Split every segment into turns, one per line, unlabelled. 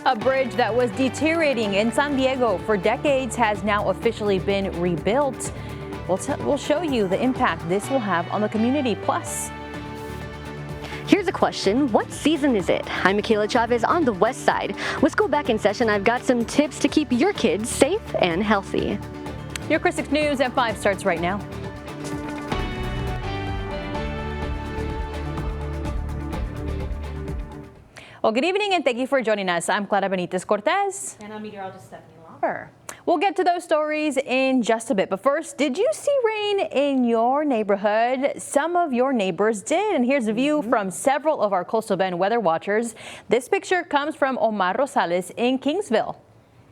A bridge that was deteriorating in San Diego for decades has now officially been rebuilt. We'll show you the impact this will have on the community. Plus,
here's a question. What season is it? I'm Michaela Chavez on the West Side. With school back in session, I've got some tips to keep your kids safe and healthy.
Your Chris 6 News at 5 starts right now. Well, good evening and thank you for joining us. I'm Clara Benitez Cortez.
And I'm meteorologist Stephanie Lauber.
We'll get to those stories in just a bit. But first, did you see rain in your neighborhood? Some of your neighbors did. And here's a view from several of our Coastal Bend weather watchers. This picture comes from Omar Rosales in Kingsville.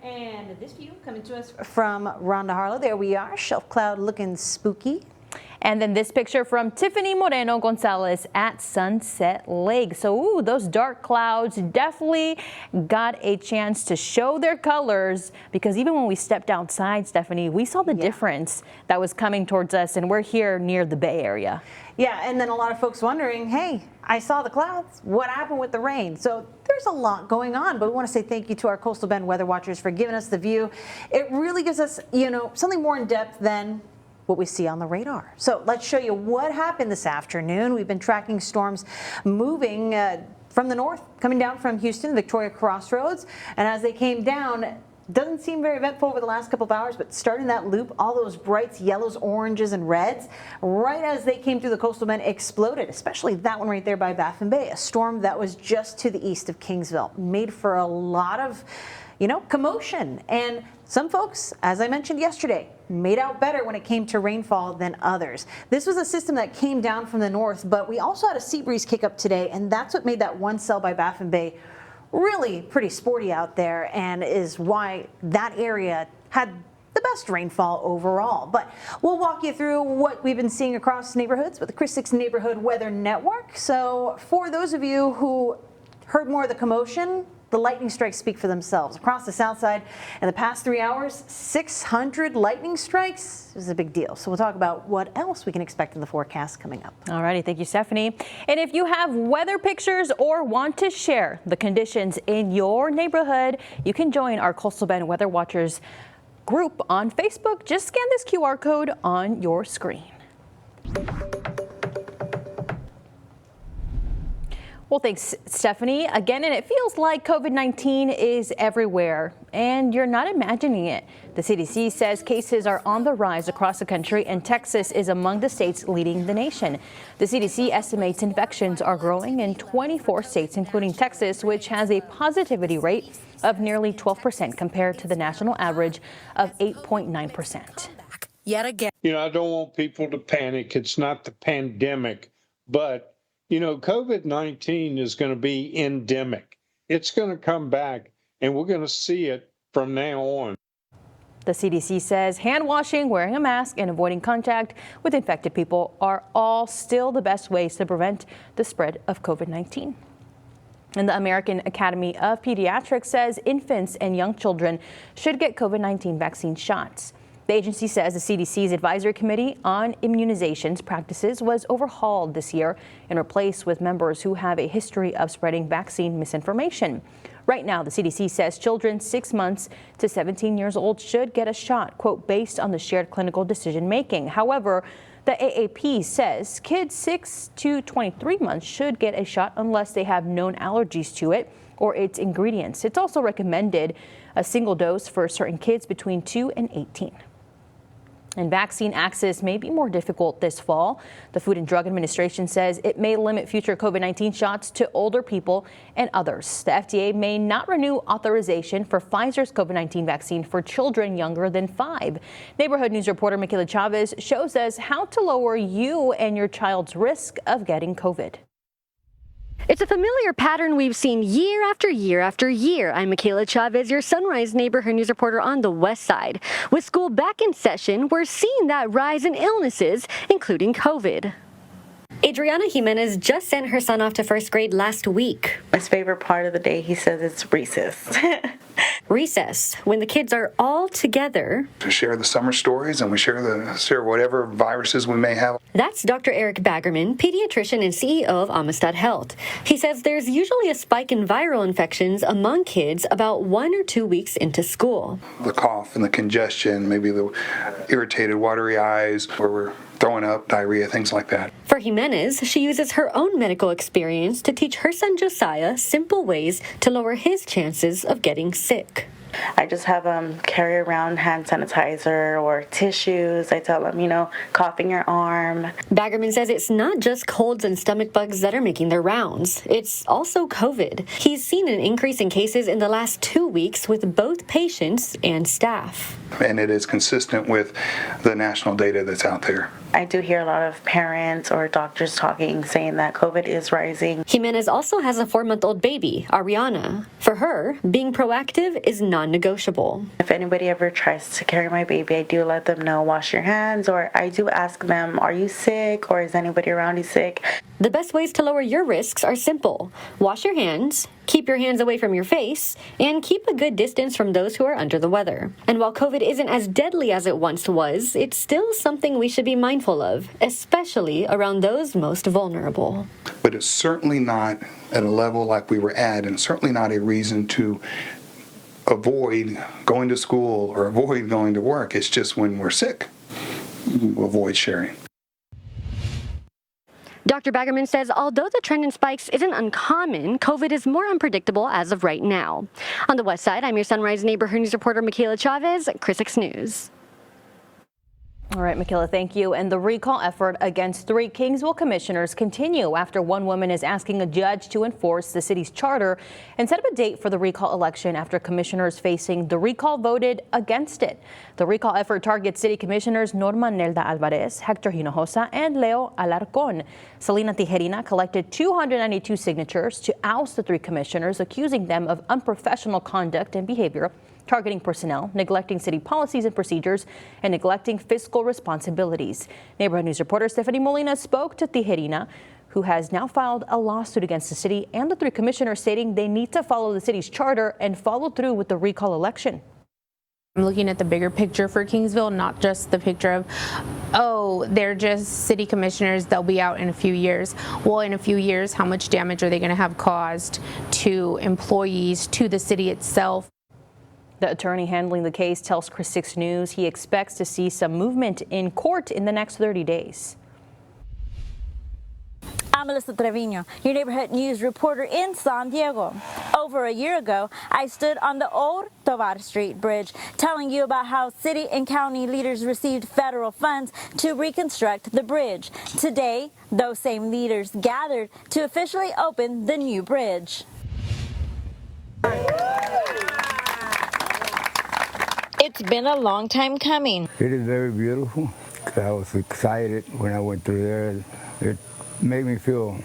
And this view coming to us from Rhonda Harlow. There we are, shelf cloud looking spooky.
And then this picture from Tiffany Moreno Gonzalez at Sunset Lake. So those dark clouds definitely got a chance to show their colors, because even when we stepped outside, Stephanie, we saw the difference that was coming towards us, and we're here near the Bay Area.
Yeah, and then a lot of folks wondering, hey, I saw the clouds. What happened with the rain? So there's a lot going on, but we want to say thank you to our Coastal Bend weather watchers for giving us the view. It really gives us, something more in depth than what we see on the radar. So let's show you what happened this afternoon. We've been tracking storms moving from the north, coming down from Houston, Victoria Crossroads. And as they came down, doesn't seem very eventful over the last couple of hours, but starting that loop, all those brights, yellows, oranges, and reds, right as they came through the Coastal Bend, exploded, especially that one right there by Baffin Bay, a storm that was just to the east of Kingsville, made for a lot of, commotion. And some folks, as I mentioned yesterday, made out better when it came to rainfall than others. This was a system that came down from the north, but we also had a sea breeze kick up today, and that's what made that one cell by Baffin Bay really pretty sporty out there, and is why that area had the best rainfall overall. But we'll walk you through what we've been seeing across neighborhoods with the Chris 6 Neighborhood Weather Network. So for those of you who heard more of the commotion, the lightning strikes speak for themselves. Across the south side in the past 3 hours, 600 lightning strikes is a big deal. So we'll talk about what else we can expect in the forecast coming up.
All righty, thank you, Stephanie. And if you have weather pictures or want to share the conditions in your neighborhood, you can join our Coastal Bend Weather Watchers group on Facebook. Just scan this QR code on your screen. Well, thanks, Stephanie. Again, and it feels like COVID-19 is everywhere, and you're not imagining it. The CDC says cases are on the rise across the country, and Texas is among the states leading the nation. The CDC estimates infections are growing in 24 states, including Texas, which has a positivity rate of nearly 12% compared to the national average of 8.9%.
Yet again.
I don't want people to panic. It's not the pandemic, but COVID-19 is going to be endemic. It's going to come back, and we're going to see it from now on.
The CDC says hand washing, wearing a mask, and avoiding contact with infected people are all still the best ways to prevent the spread of COVID-19. And the American Academy of Pediatrics says infants and young children should get COVID-19 vaccine shots. The agency says the CDC's Advisory Committee on Immunizations Practices was overhauled this year and replaced with members who have a history of spreading vaccine misinformation. Right now, the CDC says children 6 months to 17 years old should get a shot, quote, based on the shared clinical decision making. However, the AAP says kids 6 to 23 months should get a shot unless they have known allergies to it or its ingredients. It's also recommended a single dose for certain kids between 2 and 18. And vaccine access may be more difficult this fall. The Food and Drug Administration says it may limit future COVID-19 shots to older people and others. The FDA may not renew authorization for Pfizer's COVID-19 vaccine for children younger than 5. Neighborhood News reporter Michaela Chavez shows us how to lower you and your child's risk of getting COVID.
It's a familiar pattern we've seen year after year after year. I'm Michaela Chavez, your Sunrise Neighborhood News reporter on the West Side. With school back in session, we're seeing that rise in illnesses, including COVID. Adriana Jimenez just sent her son off to first grade last week.
His favorite part of the day, he says, it's recess.
Recess, when the kids are all together.
To share the summer stories and we share whatever viruses we may have.
That's Dr. Eric Baggerman, pediatrician and CEO of Amistad Health. He says there's usually a spike in viral infections among kids about 1 or 2 weeks into school.
The cough and the congestion, maybe the irritated, watery eyes, where we're throwing up, diarrhea, things like that.
For Jimenez, she uses her own medical experience to teach her son Josiah simple ways to lower his chances of getting sick.
I just have them carry around hand sanitizer or tissues. I tell them, coughing your arm.
Baggerman says it's not just colds and stomach bugs that are making their rounds. It's also COVID. He's seen an increase in cases in the last 2 weeks with both patients and staff.
And it is consistent with the national data that's out there.
I do hear a lot of parents or doctors talking, saying that COVID is rising.
Jimenez also has a 4-month-old baby, Ariana. For her, being proactive is non-negotiable.
If anybody ever tries to carry my baby, I do let them know, wash your hands, or I do ask them, are you sick, or is anybody around you sick?
The best ways to lower your risks are simple. Wash your hands, keep your hands away from your face, and keep a good distance from those who are under the weather. And while COVID isn't as deadly as it once was, it's still something we should be mindful of, especially around those most vulnerable.
But it's certainly not at a level like we were at, and certainly not a reason to avoid going to school or avoid going to work. It's just when we're sick, we'll avoid sharing.
Dr. Baggerman says although the trend in spikes isn't uncommon, COVID is more unpredictable as of right now. On the west side, I'm your Sunrise Neighborhood News reporter Michaela Chavez, Chris 6 News.
All right, Michaela, thank you. And the recall effort against 3 Kingsville commissioners continue after one woman is asking a judge to enforce the city's charter and set up a date for the recall election after commissioners facing the recall voted against it. The recall effort targets city commissioners Norma Nelda Alvarez, Hector Hinojosa, and Leo Alarcon. Selena Tijerina collected 292 signatures to oust the 3 commissioners, accusing them of unprofessional conduct and behavior, targeting personnel, neglecting city policies and procedures, and neglecting fiscal responsibilities. Neighborhood News reporter Stephanie Molina spoke to Tijerina, who has now filed a lawsuit against the city and the 3 commissioners, stating they need to follow the city's charter and follow through with the recall election.
I'm looking at the bigger picture for Kingsville, not just the picture of, oh, they're just city commissioners, they'll be out in a few years. Well, in a few years, how much damage are they going to have caused to employees, to the city itself?
The attorney handling the case tells Chris 6 News he expects to see some movement in court in the next 30 days.
I'm Melissa Trevino, your Neighborhood News reporter in San Diego. Over a year ago, I stood on the old Tovar Street Bridge telling you about how city and county leaders received federal funds to reconstruct the bridge. Today, those same leaders gathered to officially open the new bridge. It's been a long time coming.
It is very beautiful. I was excited when I went through there. It made me feel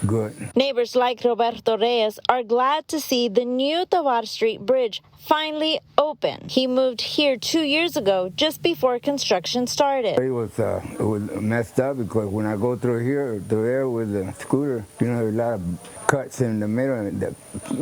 good.
Neighbors like Roberto Reyes are glad to see the new Tovar Street Bridge finally open. He moved here 2 years ago, just before construction started.
It was messed up because when I go through there with the scooter, there's a lot of cuts in the middle that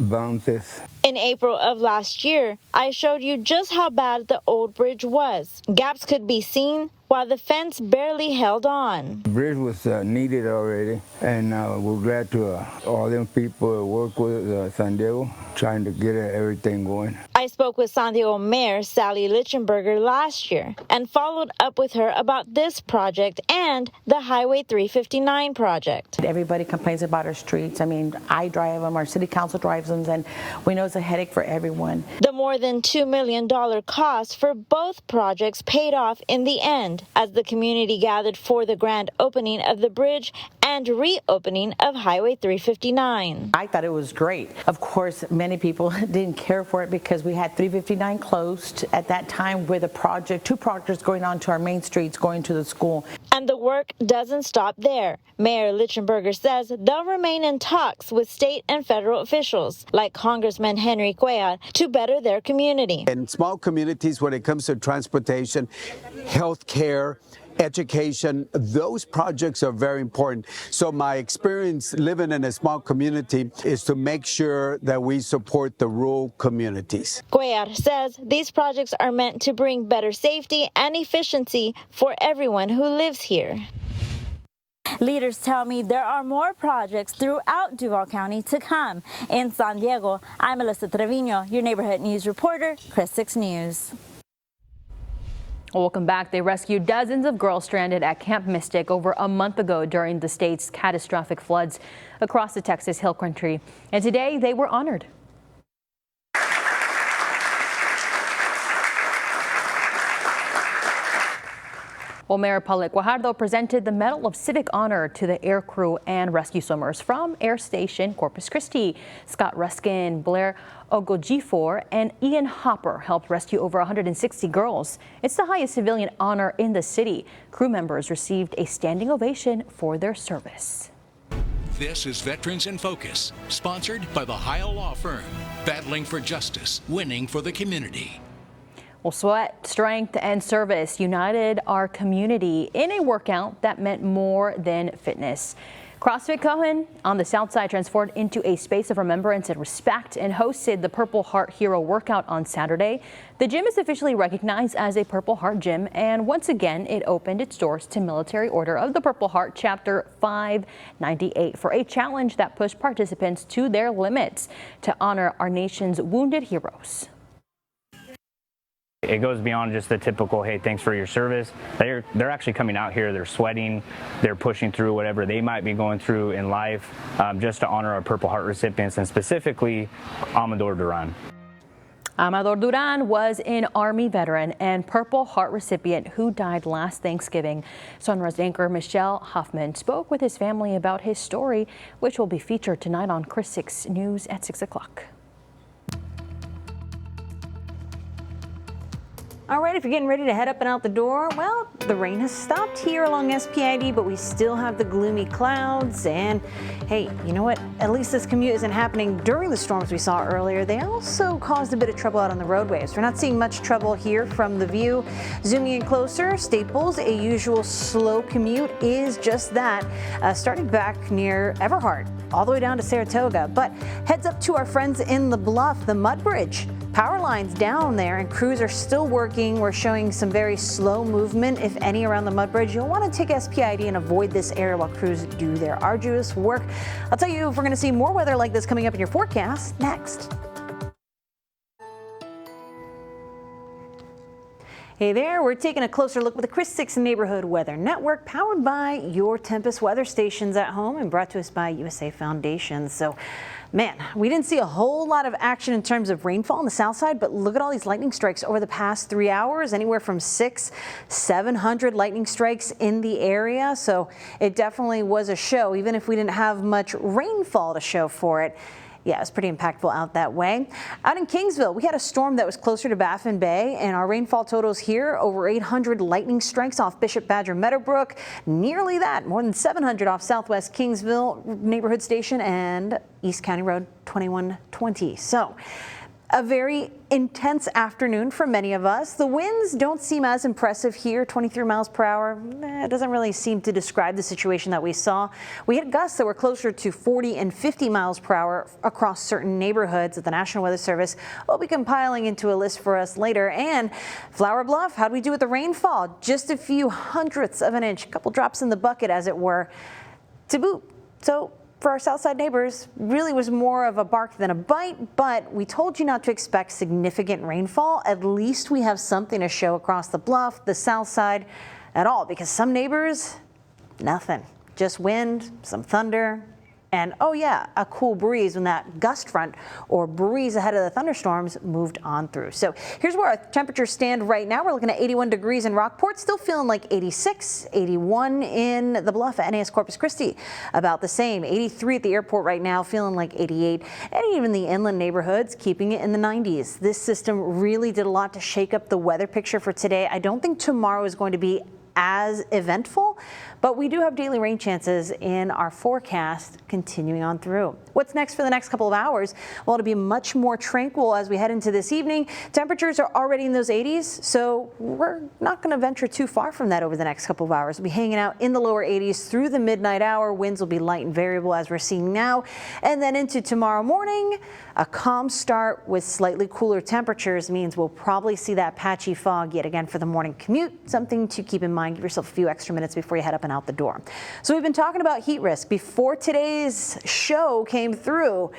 bounces.
In April of last year, I showed you just how bad the old bridge was. Gaps could be seen while the fence barely held on.
The bridge was needed already, and we're glad to all them people that work with San Diego, trying to get everything going.
I spoke with San Diego Mayor Sally Lichtenberger last year and followed up with her about this project and the Highway 359 project.
Everybody complains about our streets. I mean, I drive them, our city council drives them, and we know it's a headache for everyone.
The more than $2 million cost for both projects paid off in the end as the community gathered for the grand opening of the bridge and reopening of Highway 359.
I thought it was great. Of course, many people didn't care for it because we had 359 closed at that time with a 2 projects going on to our main streets going to the school.
And the work doesn't stop there. Mayor Lichtenberger says they'll remain in talks with state and federal officials, like Congressman Henry Cuellar, to better their community.
In small communities, when it comes to transportation, health care, education. Those projects are very important. So my experience living in a small community is to make sure that we support the rural communities.
Cuellar says these projects are meant to bring better safety and efficiency for everyone who lives here. Leaders tell me there are more projects throughout Duval County to come. In San Diego, I'm Melissa Trevino, your neighborhood news reporter, Chris 6 News.
Welcome back. They rescued dozens of girls stranded at Camp Mystic over a month ago during the state's catastrophic floods across the Texas Hill Country. And today they were honored. Well, Mayor Paulette Guajardo presented the Medal of Civic Honor to the air crew and rescue swimmers from Air Station Corpus Christi. Scott Ruskin, Blair Ogojifor, and Ian Hopper helped rescue over 160 girls. It's the highest civilian honor in the city. Crew members received a standing ovation for their service.
This is Veterans in Focus, sponsored by the Heil Law Firm, battling for justice, winning for the community.
Well, sweat, strength, and service united our community in a workout that meant more than fitness. CrossFit Cohen on the South Side transformed into a space of remembrance and respect and hosted the Purple Heart Hero workout on Saturday. The gym is officially recognized as a Purple Heart gym, and once again, it opened its doors to Military Order of the Purple Heart Chapter 598 for a challenge that pushed participants to their limits to honor our nation's wounded heroes.
It goes beyond just the typical, hey, thanks for your service. They're actually coming out here, they're sweating, they're pushing through whatever they might be going through in life just to honor our Purple Heart recipients, and specifically Amador Duran.
Amador Duran was an Army veteran and Purple Heart recipient who died last Thanksgiving. Sunrise anchor Michelle Hoffman spoke with his family about his story, which will be featured tonight on Chris 6 News at 6 o'clock.
All right, if you're getting ready to head up and out the door, well, the rain has stopped here along SPID, but we still have the gloomy clouds. And hey, you know what? At least this commute isn't happening during the storms we saw earlier. They also caused a bit of trouble out on the roadways. We're not seeing much trouble here from the view. Zooming in closer, Staples, a usual slow commute, is just that, starting back near Everhart, all the way down to Saratoga. But heads up to our friends in the Bluff, the Mud Bridge. Power lines down there and crews are still working. We're showing some very slow movement, if any, around the Mud Bridge. You'll want to take SPID and avoid this area while crews do their arduous work. I'll tell you if we're going to see more weather like this coming up in your forecast next. Hey there, we're taking a closer look with the Chris 6 Neighborhood Weather Network, powered by your Tempest weather stations at home and brought to us by USA Foundation. So, man, we didn't see a whole lot of action in terms of rainfall on the south side, but look at all these lightning strikes over the past 3 hours, anywhere from 700 lightning strikes in the area. So it definitely was a show, even if we didn't have much rainfall to show for it. Yeah, it was pretty impactful out that way. Out in Kingsville, we had a storm that was closer to Baffin Bay, and our rainfall totals here, over 800 lightning strikes off Bishop Badger Meadowbrook, nearly that, more than 700 off Southwest Kingsville Neighborhood Station and East County Road 2120. So, a very intense afternoon for many of us. The winds don't seem as impressive here, 23 miles per hour. It doesn't really seem to describe the situation that we saw. We had gusts that were closer to 40 and 50 miles per hour across certain neighborhoods that the National Weather Service will be compiling into a list for us later. And Flower Bluff, how do we do with the rainfall? Just a few hundredths of an inch, a couple drops in the bucket, as it were, to boot. So, for our Southside neighbors, really was more of a bark than a bite, but we told you not to expect significant rainfall. At least we have something to show across the Bluff, the South Side at all, because some neighbors, nothing. Just wind, some thunder, and oh yeah, a cool breeze when that gust front or breeze ahead of the thunderstorms moved on through. So here's where our temperatures stand right now. We're looking at 81 degrees in Rockport, still feeling like 86, 81 in the Bluff at NAS Corpus Christi, about the same. 83 at the airport right now, feeling like 88, and even the inland neighborhoods keeping it in the 90s. This system really did a lot to shake up the weather picture for today. I don't think tomorrow is going to be as eventful, But we do have daily rain chances in our forecast continuing on through. What's next for the next couple of hours? Well, it'll be much more tranquil as we head into this evening. Temperatures are already in those 80s, so we're not going to venture too far from that over the next couple of hours. We'll be hanging out in the lower 80s through the midnight hour. Winds will be light and variable as we're seeing now. And then into tomorrow morning, a calm start with slightly cooler temperatures means we'll probably see that patchy fog yet again for the morning commute. Something to keep in mind. Give yourself a few extra minutes before you head up and out the door. So we've been talking about heat risk before today's show came through.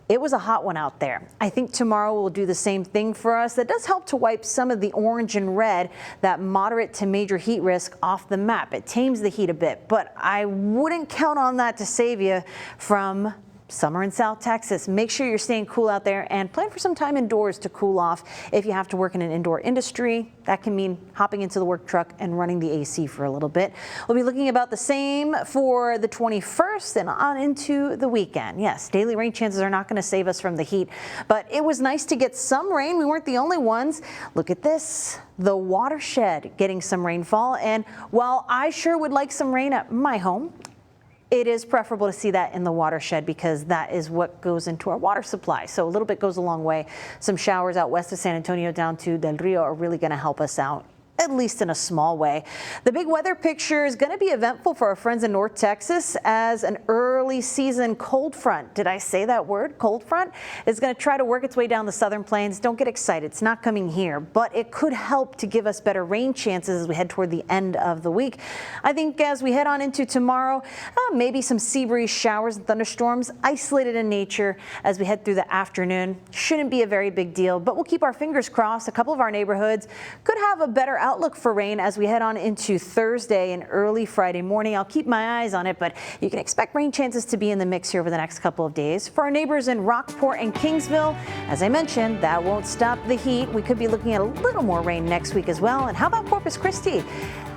It was a hot one out there. I think tomorrow will do the same thing for us. That does help to wipe some of the orange and red, that moderate to major heat risk, off the map. It tames the heat a bit, but I wouldn't count on that to save you from summer in South Texas. Make sure you're staying cool out there and plan for some time indoors to cool off. If you have to work in an indoor industry, that can mean hopping into the work truck and running the AC for a little bit. We'll be looking about the same for the 21st and on into the weekend. Yes, daily rain chances are not going to save us from the heat, but it was nice to get some rain. We weren't the only ones. Look at this, the watershed getting some rainfall. And while I sure would like some rain at my home, it is preferable to see that in the watershed because that is what goes into our water supply. So a little bit goes a long way. Some showers out west of San Antonio down to Del Rio are really going to help us out, at least in a small way. The big weather picture is going to be eventful for our friends in North Texas as an early season cold front. Did I say that word? Cold front is going to try to work its way down the southern plains. Don't get excited. It's not coming here, but it could help to give us better rain chances as we head toward the end of the week. I think as we head on into tomorrow, maybe some sea breeze showers and thunderstorms isolated in nature as we head through the afternoon. Shouldn't be a very big deal, but we'll keep our fingers crossed. A couple of our neighborhoods could have a better outlook for rain as we head on into Thursday and early Friday morning. I'll keep my eyes on it, but you can expect rain chances to be in the mix here over the next couple of days. For our neighbors in Rockport and Kingsville, as I mentioned, that won't stop the heat. We could be looking at a little more rain next week as well. And how about Corpus Christi?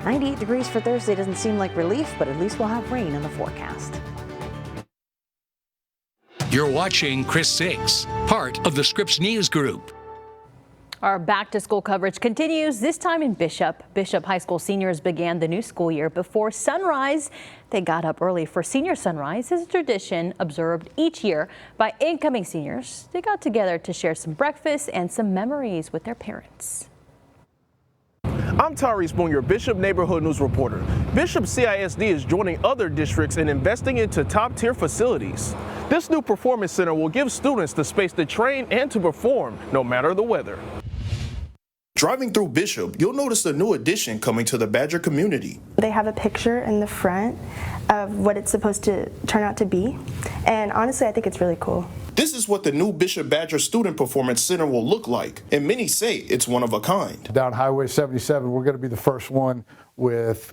98 degrees for Thursday doesn't seem like relief, but at least we'll have rain in the forecast.
You're watching Chris 6, part of the Scripps News Group.
Our back-to-school coverage continues, this time in Bishop. Bishop High School seniors began the new school year before sunrise. They got up early for Senior Sunrise. It's a tradition observed each year by incoming seniors. They got together to share some breakfast and some memories with their parents.
I'm Tyrese Boone, your Bishop Neighborhood News reporter. Bishop CISD is joining other districts in investing into top-tier facilities. This new performance center will give students the space to train and to perform, no matter the weather.
Driving through Bishop, you'll notice a new addition coming to the Badger community.
They have a picture in the front of what it's supposed to turn out to be, and honestly, I think it's really cool.
This is what the new Bishop Badger Student Performance Center will look like, and many say it's one of a kind.
Down Highway 77, we're going to be the first one with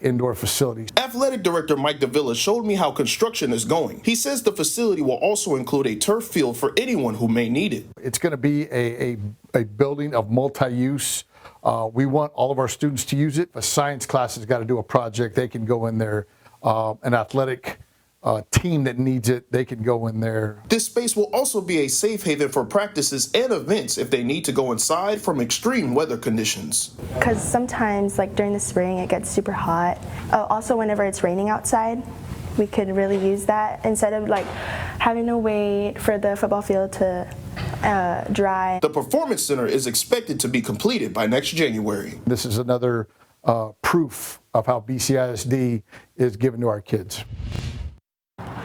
indoor facilities.
Athletic Director Mike Davila showed me how construction is going. He says the facility will also include a turf field for anyone who may need it.
It's going to be a building of multi-use. We want all of our students to use it. A science class has got to do a project. They can go in there. An athletic team that needs it, they can go in there.
This space will also be a safe haven for practices and events if they need to go inside from extreme weather conditions.
Because sometimes, like during the spring, it gets super hot. Also, whenever it's raining outside, we could really use that instead of like having to wait for the football field to dry.
The Performance Center is expected to be completed by next January.
This is another proof of how BCISD is given to our kids.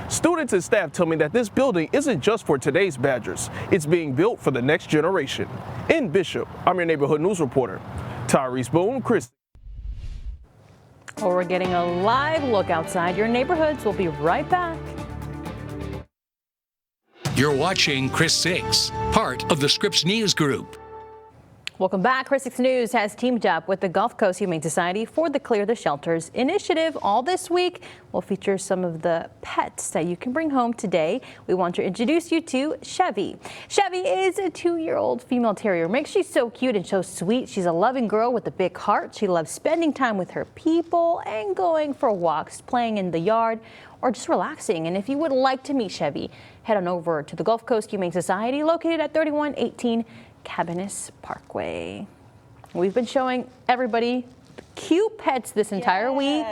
Students and staff tell me that this building isn't just for today's Badgers. It's being built for the next generation. In Bishop, I'm your neighborhood news reporter, Tyrese Boone, Chris.
Well, we're getting a live look outside your neighborhoods. We'll be right back.
You're watching Chris 6, part of the Scripps News Group.
Welcome back. Chris 6 News has teamed up with the Gulf Coast Humane Society for the Clear the Shelters initiative. All this week, we'll feature some of the pets that you can bring home today. We want to introduce you to Chevy. Chevy is a 2-year-old female terrier. Makes she's so cute and so sweet. She's a loving girl with a big heart. She loves spending time with her people and going for walks, playing in the yard, or just relaxing. And if you would like to meet Chevy, head on over to the Gulf Coast Humane Society located at 3118 Cabaniss Parkway. We've been showing everybody cute pets this entire week.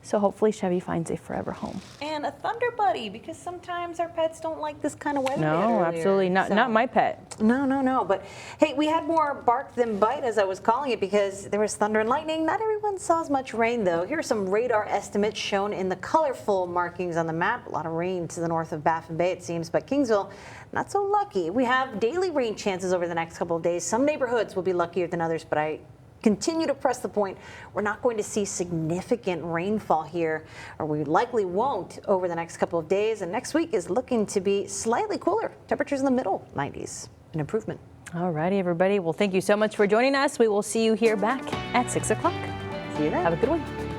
So hopefully Chevy finds a forever home.
And a Thunder Buddy, because sometimes our pets don't like this kind of weather.
No, absolutely not. Not my pet.
No. But hey, we had more bark than bite, as I was calling it, because there was thunder and lightning. Not everyone saw as much rain, though. Here are some radar estimates shown in the colorful markings on the map. A lot of rain to the north of Baffin Bay, it seems, but Kingsville, not so lucky. We have daily rain chances over the next couple of days. Some neighborhoods will be luckier than others, but I continue to press the point. We're not going to see significant rainfall here, or we likely won't over the next couple of days. And next week is looking to be slightly cooler. Temperatures in the middle 90s. An improvement.
All righty, everybody. Well, thank you so much for joining us. We will see you here back at 6 o'clock.
See you then.
Have a good one.